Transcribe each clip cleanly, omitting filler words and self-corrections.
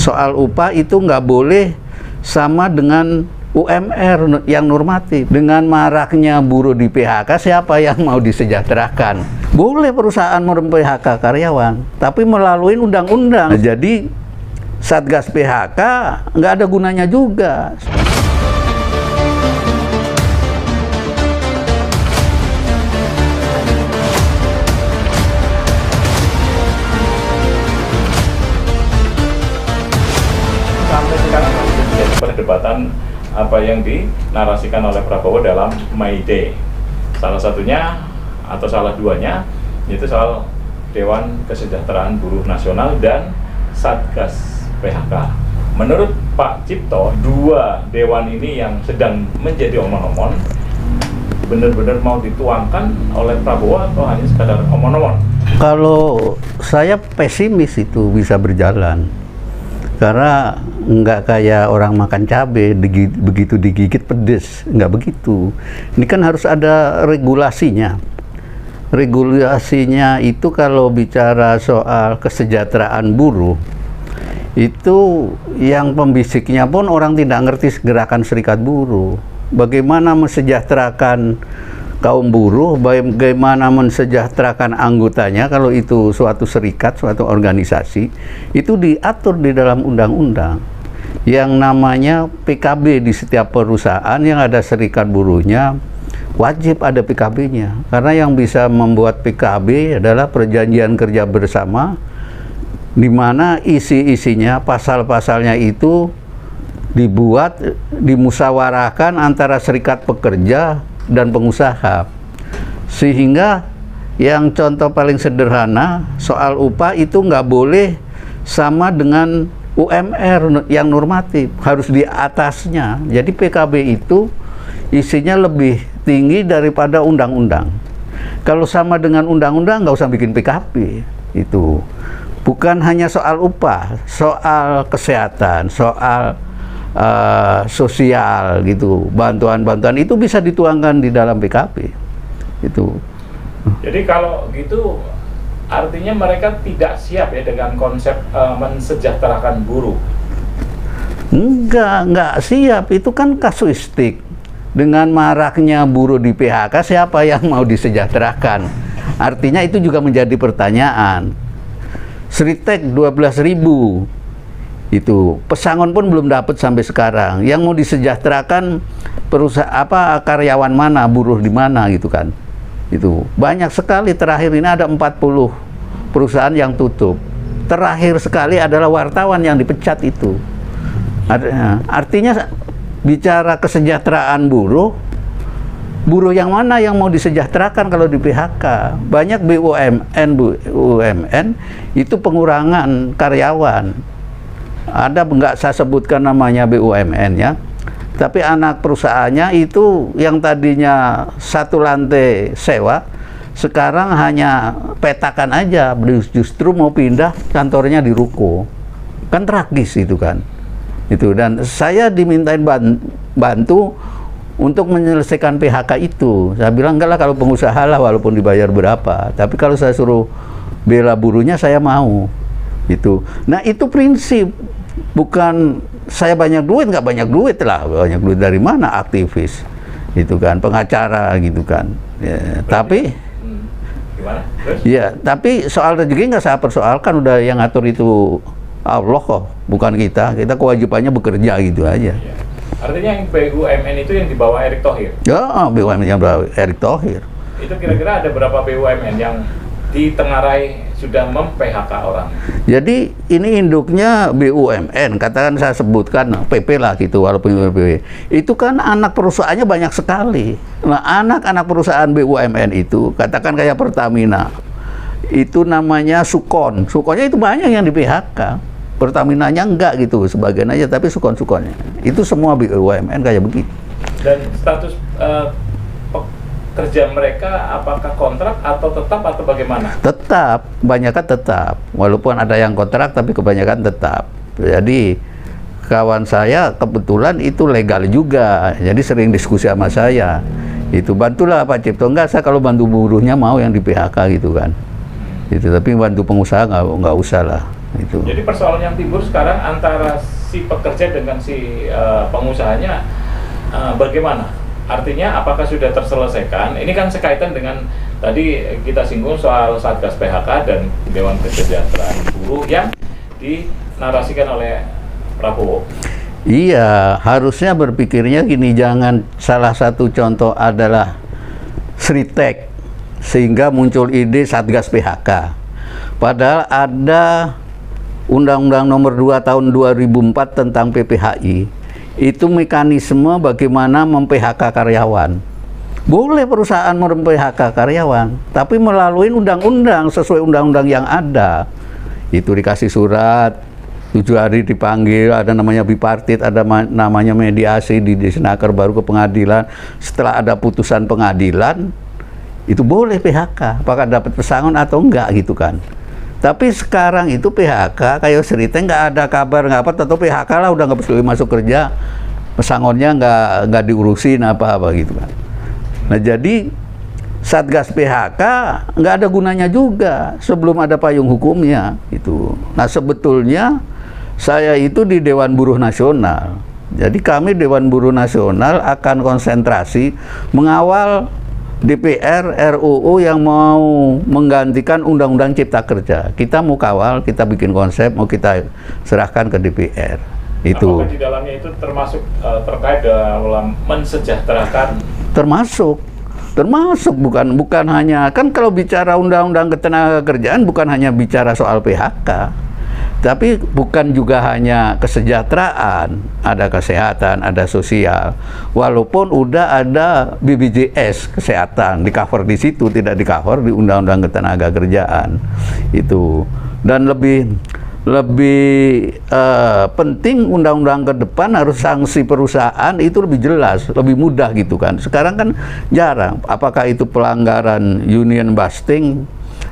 soal upah itu nggak boleh sama dengan UMR yang normatif. Dengan maraknya buruh di PHK, siapa yang mau disejahterakan? Boleh perusahaan mem-PHK karyawan, tapi melalui undang-undang. Jadi Satgas PHK nggak ada gunanya juga. Sampai sekarang masih menjadi perdebatan apa yang dinarasikan oleh Prabowo dalam May Day. Salah satunya atau salah duanya itu soal Dewan Kesejahteraan Buruh Nasional dan Satgas PHK. Menurut Pak Cipto, dua dewan ini yang sedang menjadi omon-omon benar-benar mau dituangkan oleh Prabowo atau hanya sekadar omon-omon? Kalau saya pesimis itu bisa berjalan. Karena nggak kayak orang makan cabai, begitu digigit pedes, nggak begitu. Ini kan harus ada regulasinya. Regulasinya itu kalau bicara soal kesejahteraan buruh, itu yang pembisiknya pun orang tidak ngerti gerakan serikat buruh. Bagaimana mensejahterakan kaum buruh, bagaimana mensejahterakan anggotanya kalau itu suatu serikat, suatu organisasi, itu diatur di dalam undang-undang. Yang namanya PKB di setiap perusahaan yang ada serikat buruhnya, wajib ada PKB-nya. Karena yang bisa membuat PKB adalah perjanjian kerja bersama, di mana isi-isinya, pasal-pasalnya itu dibuat, dimusyawarahkan antara serikat pekerja dan pengusaha. Sehingga yang contoh paling sederhana soal upah itu nggak boleh sama dengan UMR yang normatif, harus di atasnya. Jadi PKB itu isinya lebih tinggi daripada undang-undang. Kalau sama dengan undang-undang nggak usah bikin PKB. Itu bukan hanya soal upah, soal kesehatan, soal sosial gitu, bantuan-bantuan itu bisa dituangkan di dalam PKB itu. Jadi kalau gitu artinya mereka tidak siap ya dengan konsep mensejahterakan buruh? Enggak siap, itu kan kasuistik. Dengan maraknya buruh di PHK, siapa yang mau disejahterakan? Artinya itu juga menjadi pertanyaan. Sritek 12.000 itu pesangon pun belum dapat sampai sekarang. Yang mau disejahterakan perusahaan apa, karyawan mana, buruh di mana gitu kan. Itu banyak sekali. Terakhir ini ada 40 perusahaan yang tutup. Terakhir sekali adalah wartawan yang dipecat itu. Artinya bicara kesejahteraan buruh yang mana yang mau disejahterakan kalau di PHK? Banyak BUMN itu pengurangan karyawan. Ada nggak saya sebutkan namanya BUMN ya, tapi anak perusahaannya itu yang tadinya satu lantai sewa, sekarang hanya petakan aja, justru mau pindah kantornya di ruko. Kan tragis itu kan. Itu, dan saya dimintain bantu untuk menyelesaikan PHK itu. Saya bilang enggak lah, kalau pengusaha lah walaupun dibayar berapa, tapi kalau saya suruh bela buruhnya saya mau. Itu. Nah itu prinsip, bukan saya banyak duit, nggak banyak duit lah, banyak duit dari mana, aktivis itu kan, pengacara gitu kan ya, tapi gimana? Ya, tapi soal rezeki nggak saya persoalkan, udah yang ngatur itu Allah kok, bukan kita kewajibannya bekerja gitu aja ya. Artinya yang BUMN itu yang di bawah Erick Thohir? Ya, BUMN yang bawah Erick Thohir. Itu kira-kira ada berapa BUMN yang ditengarai sudah mem-PHK orang? Jadi ini induknya BUMN, katakan saya sebutkan PP lah gitu, walaupun PP itu kan anak perusahaannya banyak sekali. Nah anak-anak perusahaan BUMN itu, katakan kayak Pertamina, itu namanya Sukon. Sukonnya itu banyak yang di PHK. Pertaminanya enggak gitu, sebagian aja, tapi Sukon-Sukonnya itu semua BUMN kayak begitu. Dan status kerja mereka apakah kontrak atau tetap atau bagaimana? Tetap, kebanyakan tetap. Walaupun ada yang kontrak tapi kebanyakan tetap. Jadi kawan saya kebetulan itu legal juga. Jadi sering diskusi sama saya. Itu bantulah Pak Cipto. Enggak, saya kalau bantu buruhnya mau yang di PHK gitu kan. Itu, tapi bantu pengusaha nggak usah lah. Itu. Jadi persoalan yang timbul sekarang antara si pekerja dengan si pengusahanya bagaimana? Artinya apakah sudah terselesaikan? Ini kan sekaitan dengan tadi kita singgung soal Satgas PHK dan Dewan Kesejahteraan Buruh yang dinarasikan oleh Prabowo. Iya, harusnya berpikirnya gini, jangan salah satu contoh adalah Sritek sehingga muncul ide Satgas PHK. Padahal ada Undang-Undang Nomor 2 Tahun 2004 tentang PPHI. Itu mekanisme bagaimana mem-PHK karyawan. Boleh perusahaan mem-PHK karyawan, tapi melalui undang-undang sesuai undang-undang yang ada. Itu dikasih surat, 7 hari dipanggil, ada namanya bipartit, ada namanya mediasi, di Disnaker baru ke pengadilan. Setelah ada putusan pengadilan, itu boleh PHK, apakah dapat pesangon atau enggak gitu kan. Tapi sekarang itu PHK, kayak Sritek nggak ada kabar, nggak apa, tetap PHK lah, udah nggak boleh masuk kerja, pesangonnya nggak diurusin apa-apa gitu kan. Nah jadi Satgas PHK nggak ada gunanya juga sebelum ada payung hukumnya itu. Nah sebetulnya saya itu di Dewan Buruh Nasional. Jadi kami Dewan Buruh Nasional akan konsentrasi mengawal DPR RUU yang mau menggantikan Undang-Undang Cipta Kerja. Kita mau kawal, kita bikin konsep, mau kita serahkan ke DPR. Itu. Apakah di dalamnya itu termasuk terkait dalam mensejahterakan? Termasuk bukan hanya, kan kalau bicara Undang-Undang Ketenagakerjaan bukan hanya bicara soal PHK, tapi bukan juga hanya kesejahteraan, ada kesehatan, ada sosial. Walaupun udah ada BPJS kesehatan di cover di situ, tidak di cover di Undang-Undang Ketenagakerjaan itu. Dan lebih penting undang-undang ke depan harus sanksi perusahaan itu lebih jelas, lebih mudah gitu kan. Sekarang kan jarang. Apakah itu pelanggaran union busting,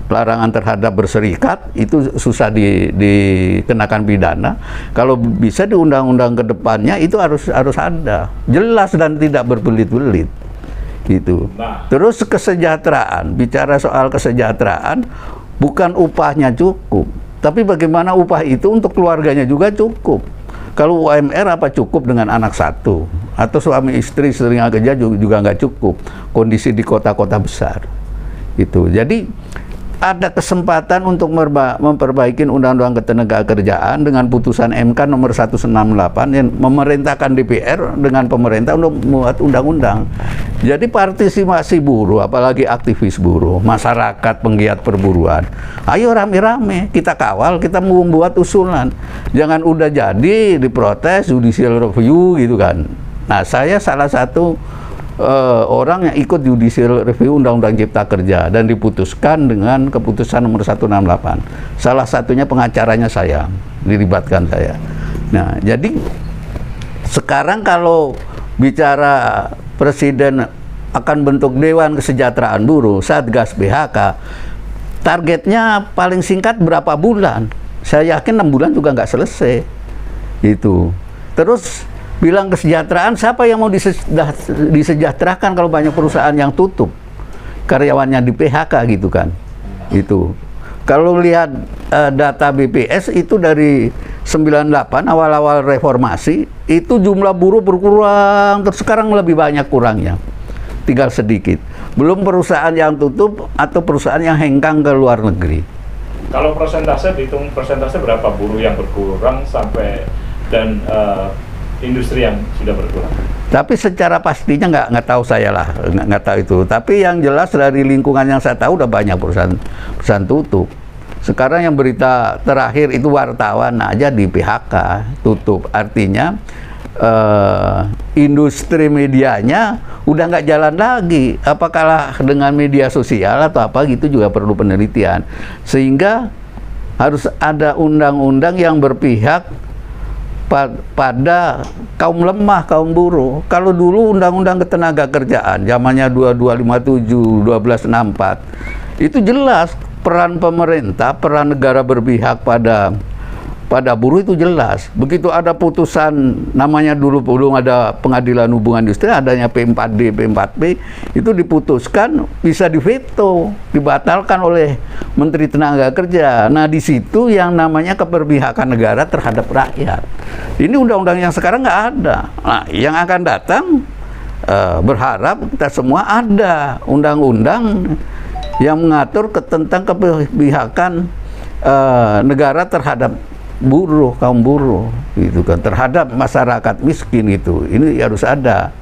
larangan terhadap berserikat, itu susah dikenakan pidana. Kalau bisa di undang-undang ke depannya itu harus ada, jelas dan tidak berbelit-belit gitu. Terus kesejahteraan, bicara soal kesejahteraan, bukan upahnya cukup, tapi bagaimana upah itu untuk keluarganya juga cukup. Kalau UMR apa cukup dengan anak satu, atau suami istri sering kerja juga nggak cukup, kondisi di kota-kota besar itu. Jadi ada kesempatan untuk memperbaiki Undang-Undang Ketenagakerjaan dengan putusan MK nomor 168 yang memerintahkan DPR dengan pemerintah untuk membuat undang-undang. Jadi partisipasi buruh, apalagi aktivis buruh, masyarakat penggiat perburuan, ayo rame-rame kita kawal, kita membuat usulan. Jangan udah jadi diprotes, judicial review gitu kan. Nah, saya salah satu orang yang ikut judicial review Undang-Undang Cipta Kerja dan diputuskan dengan keputusan nomor 168. Salah satunya pengacaranya saya, dilibatkan saya. Nah, jadi sekarang kalau bicara Presiden akan bentuk Dewan Kesejahteraan Buruh, Satgas PHK, targetnya paling singkat berapa bulan? Saya yakin 6 bulan juga nggak selesai. Itu. Terus bilang kesejahteraan, siapa yang mau disejahterakan kalau banyak perusahaan yang tutup, karyawannya di PHK gitu kan. Itu kalau lihat data BPS itu dari 98 awal-awal reformasi itu jumlah buruh berkurang, terus sekarang lebih banyak kurangnya, tinggal sedikit. Belum perusahaan yang tutup atau perusahaan yang hengkang ke luar negeri. Kalau persentase, dihitung persentase berapa buruh yang berkurang sampai dan industri yang sudah berkurang? Tapi secara pastinya nggak tahu saya lah, nggak tahu itu. Tapi yang jelas dari lingkungan yang saya tahu udah banyak perusahaan tutup. Sekarang yang berita terakhir itu wartawan aja di PHK tutup. Artinya industri medianya udah nggak jalan lagi. Apakah dengan media sosial atau apa gitu juga perlu penelitian. Sehingga harus ada undang-undang yang berpihak pada kaum lemah, kaum buruh. Kalau dulu Undang-Undang Ketenagakerjaan zamannya 2257, 1264 itu jelas peran pemerintah, peran negara berpihak pada pada buruh itu jelas. Begitu ada putusan, namanya dulu belum ada pengadilan hubungan industri, adanya P4D, P4P, itu diputuskan bisa diveto, dibatalkan oleh Menteri Tenaga Kerja. Nah, di situ yang namanya keberpihakan negara terhadap rakyat. Ini undang-undang yang sekarang nggak ada. Nah, yang akan datang berharap kita semua ada undang-undang yang mengatur tentang keberpihakan negara terhadap buruh, kaum buruh, gitu kan, terhadap masyarakat miskin itu. Ini harus ada.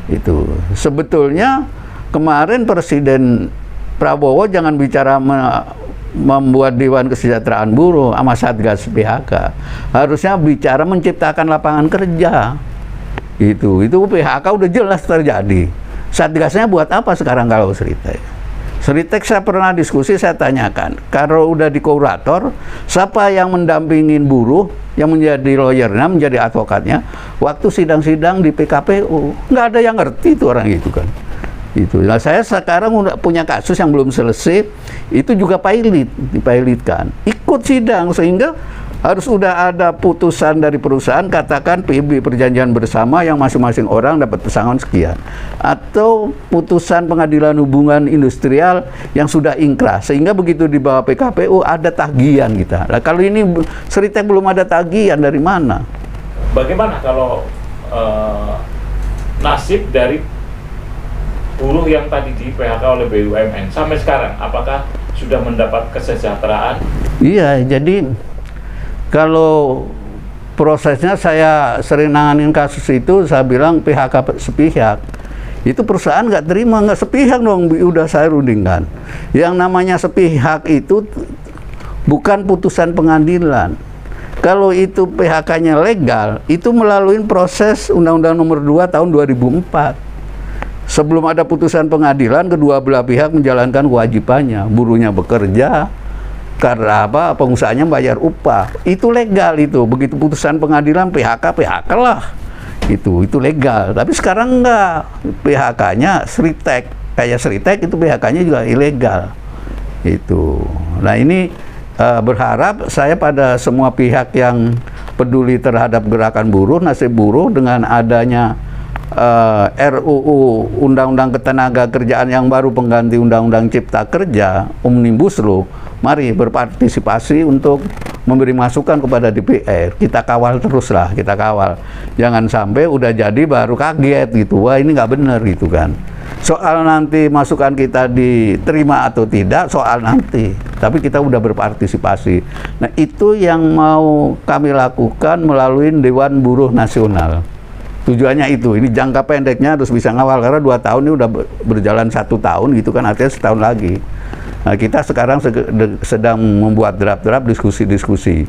Itu sebetulnya kemarin Presiden Prabowo jangan bicara membuat Dewan Kesejahteraan Buruh sama Satgas PHK, harusnya bicara menciptakan lapangan kerja. Itu PHK udah jelas terjadi. Satgasnya buat apa sekarang kalau Sritek? Sritek saya pernah diskusi, saya tanyakan, kalau udah di kurator, siapa yang mendampingin buruh, yang menjadi lawyernya, menjadi advokatnya, waktu sidang-sidang di PKPU, nggak ada yang ngerti itu orang itu kan. Itu. Nah, saya sekarang udah punya kasus yang belum selesai, itu juga dipilotkan, ikut sidang, sehingga harus udah ada putusan dari perusahaan, katakan PB, perjanjian bersama, yang masing-masing orang dapat pesangon sekian, atau putusan pengadilan hubungan industrial yang sudah ingkrah, sehingga begitu di bawah PKPU ada tagihan kita. Nah, kalau ini Sritek belum ada tagihan, dari mana? Bagaimana kalau nasib dari buruh yang tadi di PHK oleh BUMN sampai sekarang, apakah sudah mendapat kesejahteraan? Iya, jadi kalau prosesnya saya sering nanganin kasus itu, saya bilang PHK sepihak. Itu perusahaan nggak terima, nggak sepihak dong, udah saya rundingkan. Yang namanya sepihak itu bukan putusan pengadilan. Kalau itu PHK-nya legal, itu melalui proses Undang-Undang Nomor 2 Tahun 2004. Sebelum ada putusan pengadilan, kedua belah pihak menjalankan kewajibannya. Buruhnya bekerja, karena apa? Pengusahanya bayar upah. Itu legal itu. Begitu putusan pengadilan PHK lah. Itu legal. Tapi sekarang enggak. PHK-nya Sritek. Kayak Sritek itu PHK-nya juga ilegal. Itu. Nah, ini berharap saya pada semua pihak yang peduli terhadap gerakan buruh, nasib buruh, dengan adanya RUU Undang-Undang Ketenaga Kerjaan yang baru pengganti Undang-Undang Cipta Kerja, Omnibus Law, mari berpartisipasi untuk memberi masukan kepada DPR. Kita kawal teruslah, kita kawal. Jangan sampai udah jadi baru kaget gitu, wah ini nggak benar gitu kan. Soal nanti masukan kita diterima atau tidak, soal nanti. Tapi kita udah berpartisipasi. Nah, itu yang mau kami lakukan melalui Dewan Buruh Nasional. Tujuannya itu, ini jangka pendeknya harus bisa ngawal, karena 2 tahun ini udah berjalan 1 tahun gitu kan, artinya setahun lagi. Nah, kita sekarang sedang membuat draft-draft diskusi-diskusi.